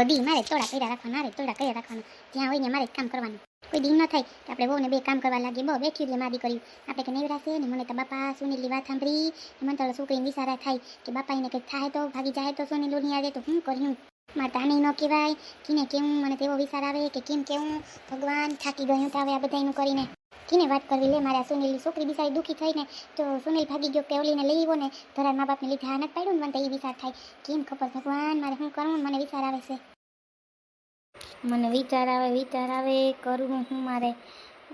આખો દી મારે તોડા કર્યા રાખવાના, મારે તોડા કર્યા રાખવાના, જ્યાં હોય ને મારે કામ કરવાનું. કોઈ દી ન થાય કે આપણે બહુ ને બે કામ કરવા લાગીએ. બહુ બેઠી એટલે માદી કર્યું આપણે કે નેવરાશે ને. મને તો બાપા સુનીલની વાત સાંભળી, મને તો છોકરીને વિચારા થાય કે બાપા એને કંઈક થાય તો ભાગી જાય તો સુનીલ નહીં આવે તો હું કર્યું. મારે તાને ન કહેવાય કીને કેવું, મને તેવો વિચાર આવે કે કેમ કેવું ભગવાન થાકી ગયું તો આવે આ બધાનું કરીને કીને વાત કરવી. લે મારે આ સુનીલની છોકરી બિચારી દુઃખી થઈને તો સુનીલ ભાગી ગયો કે ઓલીને લઈ આવ્યો ને ધરાર મા બાપને લીધે આ નથી પાડ્યું ને. મને તો એ વિચાર થાય કેમ ખબર ભગવાન મારે શું કરવું. મને વિચાર આવે છે, મને વિચાર આવે કરવું હું. મારે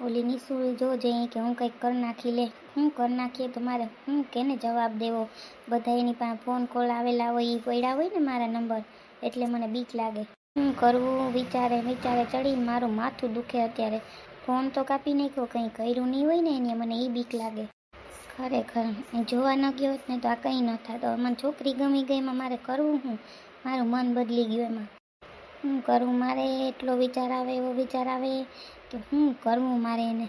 ઓલી નિશુલ જોજે કે હું કંઈક કરી નાખી. લે હું કરી નાખીએ તો મારે હું કેને જવાબ દેવો. બધા એની પાસે ફોન કોલ આવેલા હોય, એ પડ્યા હોય ને મારા નંબર, એટલે મને બીક લાગે. શું કરવું વિચારે ચડીને મારું માથું દુખે અત્યારે. ફોન તો કાપી નાખ્યો, કંઈ કર્યું નહીં હોય ને એને, મને એ બીક લાગે ખરેખર. જોવા ન ગયો હોત ને તો આ કંઈ ન થાત. તો મને છોકરી ગમી ગઈ એમાં મારે કરવું હું. મારું મન બદલી ગયું એમાં. શું કરવું મારે એટલો વિચાર આવે, એવો વિચાર આવે કે શું કરવું મારે એને.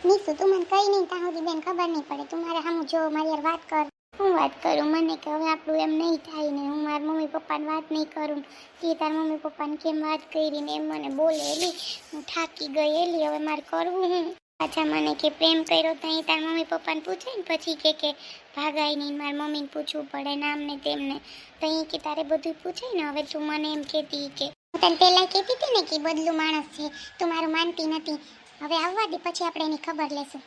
નિશુ તું મને કઈ નહીં ત્યાં સુધી બેન ખબર નહીં પડે. તું મારે સામું જો, મારી યાર વાત કર. હું વાત કરું? મને કે હવે આપણું એમ નહીં થાય ને. હું મારા મમ્મી પપ્પાને વાત નહીં કરું કે તારા મમ્મી પપ્પાને કેમ વાત કરીને એમ મને બોલે એલી. હું થાકી ગઈ એલી. હવે મારે કરવું હું. પાછા મને કે પ્રેમ કર્યો તો અહીં તારા મમ્મી પપ્પાને પૂછે ને પછી કે ભાગાય નહીં. મારા મમ્મીને પૂછવું પડે નામ ને તેમને. તો અહીં કે તારે બધું પૂછે ને. હવે તું મને એમ કહેતી કે હું તને પહેલાં કહેતી હતી ને કે બદલું માણસ છે, તું મારું માનતી નથી. હવે આવવા દે, પછી આપણે એની ખબર લેશું.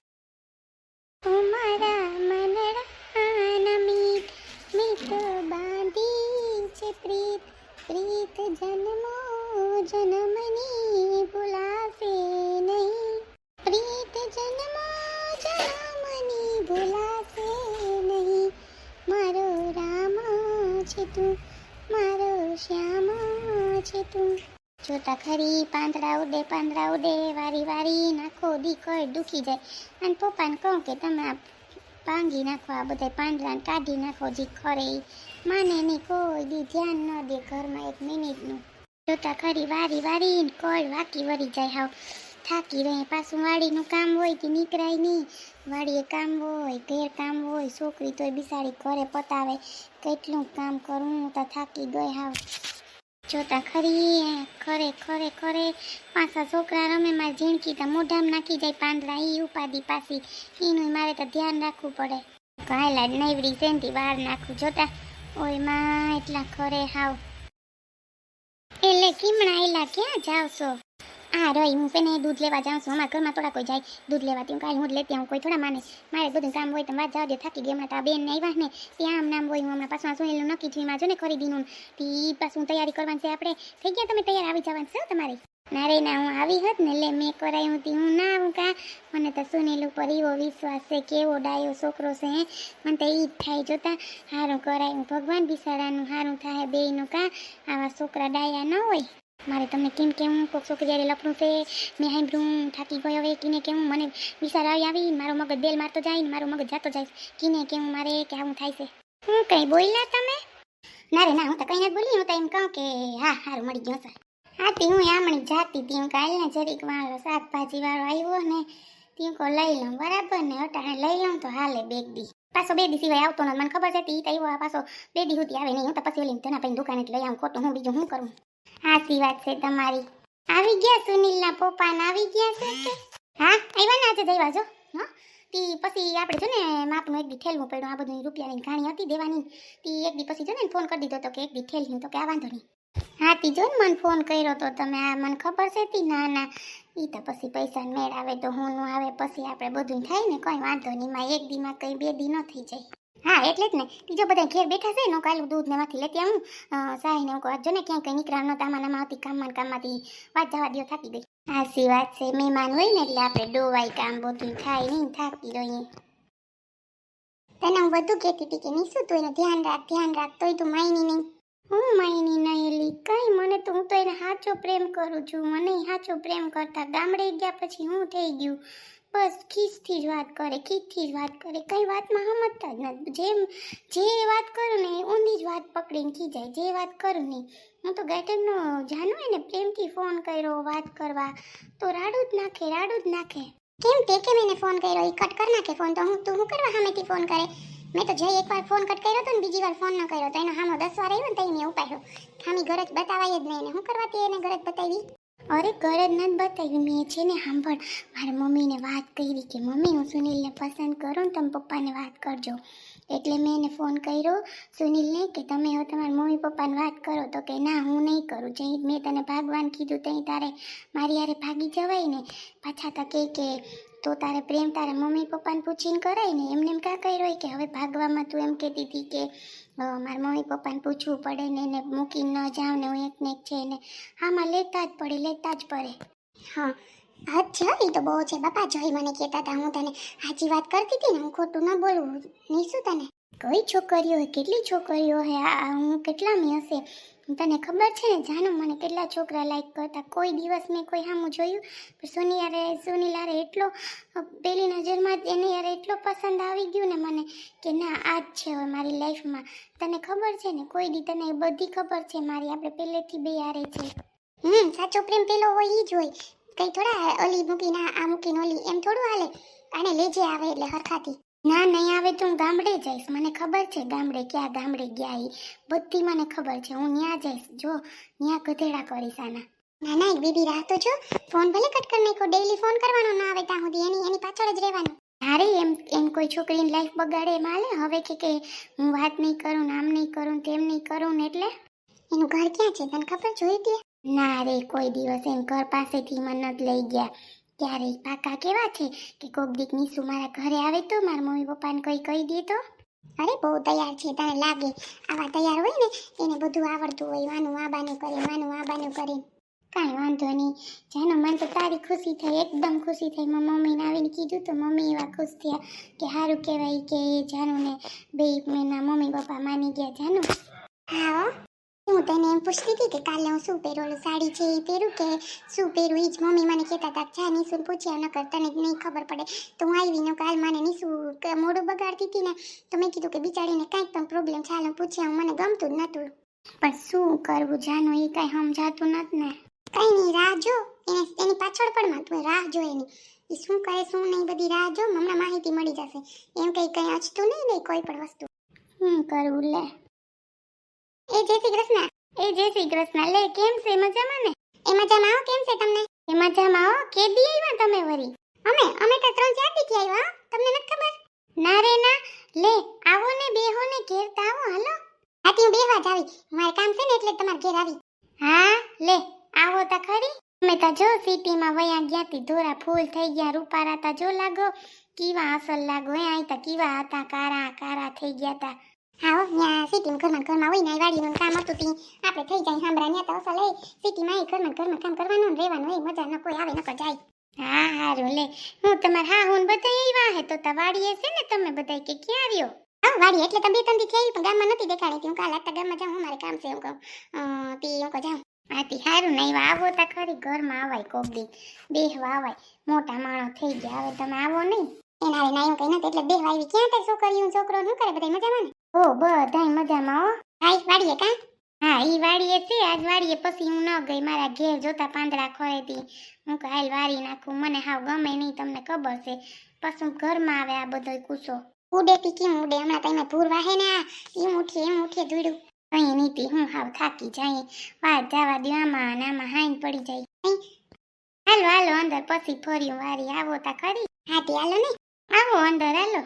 મારા મનડા મીત મીત બાંધી છે પ્રીત, પ્રીત જન્મો જન્મની ભૂલાશે નહીં. પ્રીત જન્મો જન્મની ભૂલાશે નહીં. મારો રામ છે તું, મારો શ્યામ છે તું. જોતા ખરી પાંદડા ઉડે વારી વારી નાખો દીકર દુખી જાય. અને પપ્પાને કહું કે તમે આ ભાંગી નાખો, આ બધા પાંદડાને કાઢી નાખો. જી ખરે માને નહીં, કોઈ દી ધ્યાન ન દે ઘરમાં એક મિનિટનું. જોતા ખરી વારી વારી કળ વાકી વળી જાય. હાવ થાકી રહે. પાછું વાડીનું કામ હોય તે નીકળાય નહીં. વાડીએ કામ હોય, ઘેર કામ હોય, છોકરી તોય બિસાડી ઘરે પતાવે. કેટલું કામ કરું, હું તો થાકી ગઈ હાવ. જોતા ખરી ખરે પાછા છોકરા રમે મારે ઝીણકી તો મોઢામાં નાખી જાય પાંદડા. એ ઉપાડી પાછી એનું મારે તો ધ્યાન રાખવું પડે. કાયલા નૈવડી સેનથી બહાર નાખું. જોતા ઓય માં એટલા ખરે હાવ. એટલે કીમણા એલા ક્યાં જાવ છો? હા રહી હું છે ને દૂધ લેવા જાઉં છું. અમારા ઘરમાં થોડા કોઈ જાય દૂધ લેવા. ત્યાં કાંઈ હું જ લેતી આવું, કોઈ થોડા માને. મારે બધું કામ હોય તો વાત જવા દે. થાકી ગઈ હમણાં. તો આ બેન ને આવ્યા ને ત્યાં આમ નામ હોય. હું હમણાં પાછું સુનેલું નક્કી થયું એમાં જો ને ખરીદીનું. તી પાછું તૈયારી કરવાની છે આપણે. થઈ ગયા તમે તૈયાર? આવી જવાનું છે તમારે? ના રે ના, હું આવી હોત ને લે મેં કરાયું હતી. હું ના આવું કા? મને તો સુનેલ ઉપર એવો વિશ્વાસ છે, કેવો ડાયો છોકરો છે. મને તો એ જ થાય. જોતા સારું કરાયું. ભગવાન બિસાડાનું સારું થાય બેયનું કા. આવા છોકરા ડાયા ન હોય. મારે તમને કેમ કેવું કોઈક છોકરી જ્યારે લપડું છે મેં સાંભળ્યું થાકી ગયો. હવે કીને કેવું મને વિચાર આવી મારો મગજ બેલ મારતો જાય ને મારો મગજ જાતો જાય. કીને કેવું મારે કે આવું થાય છે. હું કંઈ બોલ્યા તમે? ના રે ના, હું તો કંઈ નથી બોલી. હું તો એમ કહું કે હા સારું મળી ગયો સર. હા તી હું આમણી જાતી હતી. હું કાલે ને જરીક વાળો શાકભાજી વાળો આવ્યો ને તી કહો લઈ લઉં બરાબર ને. અટાણે લઈ લઉં તો હાલે બેગ દી. પાછો 2 દી સિવાય આવતો નથી. મને ખબર છે તી તો આવ્યો પાછો 2 દી સુધી આવે નહીં. હું તો પછી ઓલી તેના પછી દુકાને લઈ આવું. ખોટું હું બીજું શું કરું? સાચી વાત છે તમારી. આવી ગયા સુનિલના પપ્પાને? આવી ગયા છે કે? હા આવ્યા ને આજે જ આવ્યા જો. હા તી પછી આપણે જો ને માપનું એક દી ઠેલવું પડ્યું. આ બધું રૂપિયાની ઘાણી હતી દેવાની. તી એક દી પછી જો ને ફોન કરી દીધો તો કે એક દી ઠેલ્યું તો કે આ વાંધો નહીં. હા તી જો ને મને ફોન કર્યો તો તમે. આ મને ખબર છે તી. ના ના એ તો પછી પૈસા મેળ આવે તો હું ન આવે પછી આપણે બધું થાય ને કંઈ વાંધો નહીં. માં એક દીમાં કંઈ 2 દી ન થઈ જાય. હા એટલે જ ને. બીજો બધા ઘેર બેઠા છે નો કાલું દૂધ ને માંથી લેતી આવું. સાહીને હું કહું જો ને ક્યાંય કંઈ નીકળ્યા નહોતા. આમાં હતી કામમાંથી વાત જવા દો. થાકી ગઈ. સાચી વાત છે. મહેમાન હોય ને એટલે આપણે ડોવાઈ કામ બધું થાય નહીં. થાકી રહીએ. તને હું બધું કહેતી હતી કે નિશુ તું એનું ધ્યાન રાખ. તોય તું માયની નહીં. હું માયની નહીં એલી કઈ. મને તો હું તો એને સાચો પ્રેમ કરું છું. મને સાચો પ્રેમ કરતા ગામડે ગયા પછી હું થઈ ગયું. બસ ખીચથી જ વાત કરે, ખીચથી જ વાત કરે. કઈ વાતમાં સમજતા જ નથી. જે વાત કરું ને ઊંધી જ વાત પકડીને ખીજાય. જે વાત કરું ને હું તો ગેટરનો જાનું એને પ્રેમથી ફોન કર્યો વાત કરવા તો રાડું જ નાખે. કેમ તે કેમ એને ફોન કર્યો? એ કટ કરી નાખે ફોન. તો તું શું કરવા સામેથી ફોન કરે? મેં તો જઈ એકવાર ફોન કટ કર્યો હતો ને બીજી વાર ફોન ન કર્યો તો એનો હામો 10 વાર આવ્યો ને તઈ મેં ઉપાડ્યો. ખામી ગરજ બતાવાય જ નહીં ને હું કરવાતી એને ગરજ બતાવી? અરે ગરજ નથી બતાવી મેં છે ને સાંભળ મારી મમ્મીને વાત કરી કે મમ્મી હું સુનિલને પસંદ કરું ને તમે પપ્પાને વાત કરજો. એટલે મેં એને ફોન કર્યો સુનિલને કે તમે હવે તમારા મમ્મી પપ્પાને વાત કરો તો કે ના હું નહીં કરું. જે મેં તને ભાગવાન કીધું ત્યાં તારે મારી હારે ભાગી જવાય ને પાછા તા કે તો તારે પ્રેમ તારે મમ્મી પપ્પાને પૂછીને કરાય ને એમને એમ કાં કર્યો કે હવે ભાગવામાં તું એમ કહેતી હતી કે મારા મમ્મી પપ્પાને પૂછવું પડે ને એને મૂકીને ન જાઉં ને હું એકને એક છે ને હામાં લેતા જ પડે. હા અચ્છા એ તો બહુ છે બાપા જોઈ મને કહેતા હતા હું તને સાચી વાત કરતી હતી ને હું ખોટું ન બોલવું નહીં શું તને? કઈ છોકરીઓ હે કેટલી છોકરીઓ હે હું કેટલામી હશે તને ખબર છે ને જાનું મને કેટલા છોકરા લાઈક કરતા કોઈ દિવસ મેં કોઈ સામું જોયું પણ સુનિલ યારે એટલો પહેલી નજરમાં જ એને યારે એટલો પસંદ આવી ગયું ને મને કે ના આ જ છે હવે મારી લાઈફમાં. તને ખબર છે ને કોઈ દી તને બધી ખબર છે મારી આપણે પહેલેથી બે યારે છે. સાચો પ્રેમ પેલો હોય ઈ જ હોય કઈ થોડા ઓલી મૂકીને આ મૂકીને ઓલી એમ થોડું હાલે અને લેજે આવે એટલે હરખાથી. ના નહીં આવે તો હું ગામડે જઈશ મને ખબર છે ગામડે ક્યાં ગામડે ગયા એ બધી મને ખબર છે હું ત્યાં જઈશ જો ત્યાં ગધેડા કરીશ આના. ના ના એક બીબી રાહ તો જો ફોન ભલે કટ કરી નાખો ડેઈલી ફોન કરવાનો ના આવે ત્યાં સુધી એની પાછળ જ રહેવાનું. અરે એમ કોઈ છોકરીની લાઈફ બગાડે એમ હાલે હવે કે હું વાત નહીં કરું ને આમ નહીં કરું તેમ નહીં કરું ને એટલે એનું ઘર ક્યાં છે તને ખબર જોઈ દે? ના રે કોઈ દિવસ એમ ઘર પાસેથી મને નથી લઈ ગયા. ત્યારે પાકા કેવા છે કે કોક દીક નીસુ મારા ઘરે આવે તો મારા મમ્મી પપ્પાને કોઈ કહી દે તો? અરે બહુ તૈયાર છે તને લાગે આવા તૈયાર હોય ને એને બધું આવડતું હોય વાનું આબાનું કરે. કાંઈ વાંધો નહીં જાનો મને તો તારી ખુશી થઈ એકદમ ખુશી થઈ મારા મમ્મીને આવીને કીધું તો મમ્મી એવા ખુશ થયા કે સારું કહેવાય કે જાનુને બે મહિના મમ્મી પપ્પા માની ગયા જાનું. હા હું તને એમ પૂછતી હતી કે કાલે હું શું પહેરું સાડી છે એ પહેરું કે શું પહેરું એ જ મમ્મી મને કહેતા હતા જા નીસુને પૂછ્યા નકર તને જ નહીં ખબર પડે તો હું આવી ને કાલ મને નીસુ મોઢું બગાડતી હતી ને તો મેં કીધું કે બિચારીને કાંઈક પણ પ્રોબ્લેમ ચાલો પૂછ્યા મને ગમતું જ નહોતું. પણ શું કરવું જાનું એ કાંઈ સમજાતું નથી ને. કંઈ નહીં રાહ જો એની પાછળ પણ તું રાહ જો એની એ શું કરે શું નહીં બધી રાહ જો હમણાં માહિતી મળી જશે એમ કંઈ અચતું નહીં કોઈ પણ વસ્તુ. કરવું લે એ જય શ્રી કૃષ્ણ લે કેમ છે મજામાં ને? એ મજામાં આવો કેમ છે તમને? એ મજામાં આવો કે દી આવ્યા તમે વરી? અમે તો 3-4 દી થી આવ્યા તમને નથી ખબર? ના રે ના લે આવો ને બેહો ને ઘેર તો આવો હાલો. હાથી હું બેહવા જ આવી મારે કામ છે ને એટલે તમારે ઘેર આવી. હા લે આવો તા ખરી અમે તો જો સિટીમાં વયા ગયા તી ધોરા ફૂલ થઈ ગયા રૂપારા તા જો લાગો કીવા અસલ લાગો અહીં તા કીવા હતા કારા થઈ ગયા તા. હા ત્યાં સિટીમાં ઘરમાં હોય ને વાડીનું કામ હતું તી આપણે થઈ જાય સાંભળા ત્યાં તો અસલ એ સિટીમાં ઘરમાં કામ કરવાનું ને રહેવાનું એ મજા ન કોઈ આવે ન જાય. હા હારું લે હું તમાર હા હું બધા આવ્યા હે તો વાડીએ છે ને તમે બધા કે ક્યાં રહ્યો? હા વાડી એટલે તમે 2-3 દી થઈ પણ ગામમાં નથી દેખાડી તી હું કાલ આટલા ગામમાં જાઉં મારે કામ છે હું કહું તી હું કહું જાઉં આતી હારું નહીં આવો તા ખરી ઘરમાં આવાય કોક દી બેહવા આવાય મોટા માણસ થઈ ગયા હવે તમે આવો નહીં એના ના એવું કઈ નથી એટલે બેહવા આવી ક્યાં તે છોકરીઓ છોકરો શું કરે બધા મજામાં ને? ઓ બધાય મજામાં હો. હાઈ વાડીએ કા? હા ઈ વાડીએ છે આજ વાડીએ પછી હું ન ગઈ મારા ઘેર જોતા પાંદડા ખોરેતી હું કે હાલ વારી નાખું મને હાવ ગમે નહીં તમને ખબર છે પછી ઘરમાં આવે આ બધોય કૂસો ઉડેતી કેમ ઉડે હમણાં તમે ભૂર વાહે ને આ એમ ઉઠીએ ધૂડ્યું કઈ નીતિ હું હાવ થાકી જાય વાત જવા દો આમાં હાઈન પડી જાય. હાલો અંદર પછી ફર્યું વારી આવો તા ખરી? હા તે હાલો ને આવો અંદર હાલો.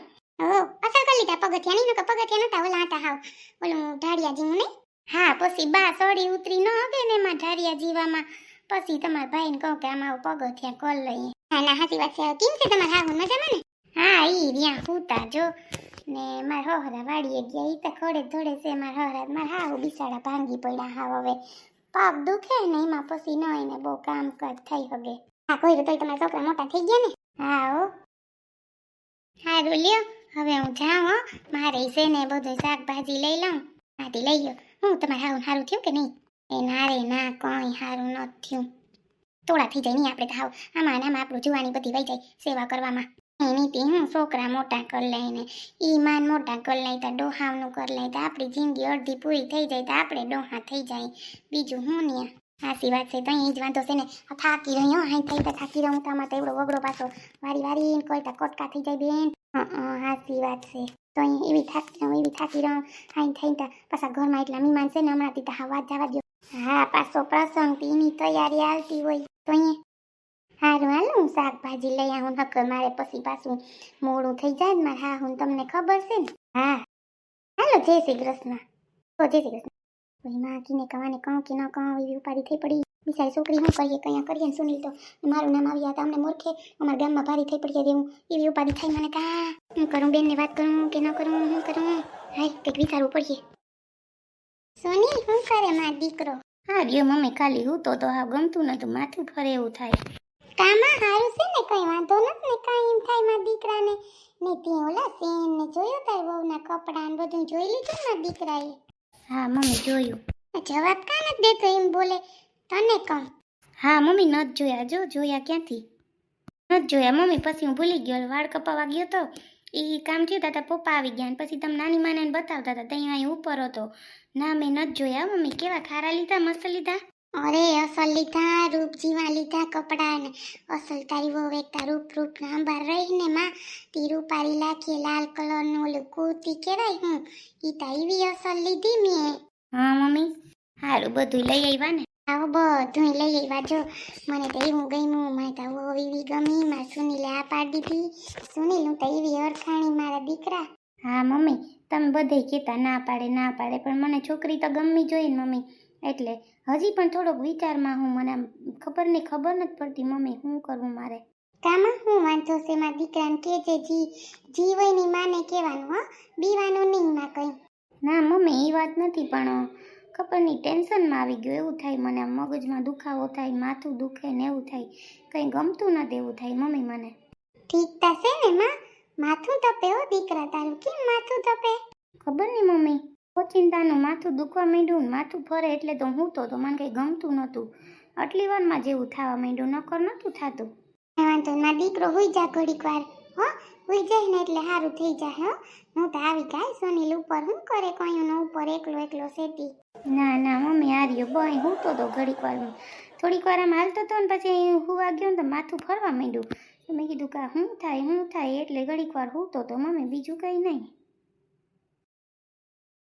અસલ કરી લીધા પગથિયા નહીં નકર પગથિયા નતા ઓલા હતા હાવ ઓલું ઢાળિયા જેવું નહીં. હા પછી બા સોડી ઉતરી ન હગે ને એમાં ઢાળિયા જીવામાં પછી તમારા ભાઈને કહું કે આમાં પગથિયા કર લઈએ. હા ના હાચી વાત છે કેમ છે તમારા હાહુ મજામાં ને? હા ઈ ત્યાં હુતા જો ને મારા હોહરા વાડીએ ગયા ઈ તો ખોડે ધોડે છે મારા હોહરા મારા હાહુ બિસાડા ભાંગી પડ્યા હાવ હવે પગ દુખે ને એમાં પછી ન એને બહુ કામ કર થઈ હગે. હા કોઈ તો તમારા છોકરા મોટા થઈ ગયા ને? હા હો હારું લ્યો હવે હું જાઉં હો મારે છે ને બધું શાકભાજી લઈ લઉં. આથી લઈ લો હું તમારે હારું થયું કે નહીં? એ ના રે ના કંઈ હારું ન થયું તોડા થઈ જાય નહીં આપણે તો હાવ આમાં આપણું જુવાની બધી વહી જાય સેવા કરવામાં એની હું છોકરા મોટા કરી લઈને ઈ માન મોટા કરી લઈ તો ડોહાવનું કરી લઈ તો આપણી જિંદગી અડધી પૂરી થઈ જાય તો આપણે ડોહા થઈ જાય બીજું હું ને સાચી વાત છે તો અહીં જ વાંધો છે ને થાકી રહ્યો હાઈ થઈ તો થાકી રહું તો આમાં તો એવડો વગડો પાછો વારી કોઈ તો કોટકા થઈ જાય બેન હાચી વાત છે. તો અહીં એવી થાકી રહું હાઈ થઈ તા પાછા ઘરમાં એટલા મહેમાન છે ને હમણાંથી તો હા વાત જવા દો. હા પાછો પ્રસંગ એની તૈયારી હાલતી હોય તો અહીંયા હારું હાલ હું શાકભાજી લઈ આવું નકર મારે પછી પાછું મોડું થઈ જાય ને મારે હા હું તમને ખબર છે ને. હા હાલો જય શ્રી કૃષ્ણ. તો જય શ્રી કૃષ્ણ. ભાઈ માં કીને કવાને કહું કે ન કહું એવી ઉપાડી થઈ પડી. બિચારી છોકરી શું કરીએ કયા કરીએ ને સુનિલ તો મારું નામ આવ્યા હતા અમને મૂર્ખે અમારા ગામમાં ભારી થઈ પડી દેવું એવી ઉપાડી થઈ મને કા હું કરું બેનને વાત કરું કે ન કરું હું કરું હાય કંઈક વિચારવું પડશે. સુનિલ શું કરે મારો દીકરો? હા રહ્યો મમ્મી ખાલી હું તો હા ગમતું નતું માથું ફરે એવું થાય. કામાં હારું છે ને કઈ વાંધો નથી ને કાઈ એમ થાય મારા દીકરાને ને તે ઓલા સેન ને જોયો તાર વહુના કપડા ને બધું જોઈ લીધું મારા દીકરાએ? હા મમ્મી જોયું. જવાબ કા નથી દેતો એમ બોલે તને કહું. હા મમ્મી નત જોયા જોયા ક્યાંથી નત જોયા મમ્મી પછી હું ભૂલી ગયો વાળ કપાવા ગયો તો એ કામ થયું તા પપ્પા આવી ગયા પછી તમે નાની માને બતાવતા હતા ત્યાં અહીં ઉપર હતો ના મેં નત જોયા મમ્મી કેવા ખારા લીધા મસ્ત લીધા? અરે અસલ લીધા રૂપ જીવા લીધા કપડા ને અસલ તારી વહુ એકતા રૂપ ના અંબાર રહીને માં તી રૂપારી લાખીએ લાલ કલર નું ઓલું કુર્તી કહેવાય હું ઈ તા એવી અસલ લીધી મેં. હા મમ્મી હારું બધું લઈ આવ્યા ને? આવો બધું લઈ આવ્યા જો મને તો એવું ગમ્યું મારે તો વહુ એવી ગમી મારા સુનીલે આ પાડી દીધી સુનીલ હું તો એવી અરખાણી મારા દીકરા. હા મમ્મી તમે બધે કહેતા ના પાડે પણ મને છોકરી તો ગમવી જોઈએ ને મમ્મી એટલે હજી પણ થોડોક વિચારમાં હું મને ખબર નથી પડતી મમ્મી શું કરવું મારે? કામાં હું વાંધો છે મારા દીકરાને કે જે જીવયની માને કહેવાનું હા બીવાનું નહીં માં કઈ. ના મમ્મી એ વાત નથી પણ ખબર નહીં ટેન્શનમાં આવી ગયું એવું થાય મને મગજમાં દુખાવો થાય માથું દુખે ને એવું થાય કંઈ ગમતું નથી એવું થાય મમ્મી મને. ઠીક થશે ને માં માથું તપે હો દીકરા તારું કેમ માથું તપે? ખબર નહીં મમ્મી ઓચિંતાનું માથું દુખવા માંડ્યું ને માથું ફરે એટલે તો હું તો મને કંઈ ગમતું નહોતું આટલી વારમાં જેવું થવા માંડ્યું નકર નહોતું થતું. વાંધો ના દીકરો હોઈ જા ઘડીક વાર હો હોઈ જાય ને એટલે સારું થઈ જાય હો હું તો આવી ગાય સુનિલ ઉપર શું કરે કયું ઉપર એકલો સેતી. ના મમ્મી આ રહ્યો બઈ હું તો ઘડીક વાર થોડીક વાર આમ હાલતો હતો ને પછી હુવા ગયો ને તો માથું ફરવા માંડ્યું મેં કીધું કે શું થાય એટલે ઘડીક વાર હું તો મમ્મી બીજું કંઈ નહીં.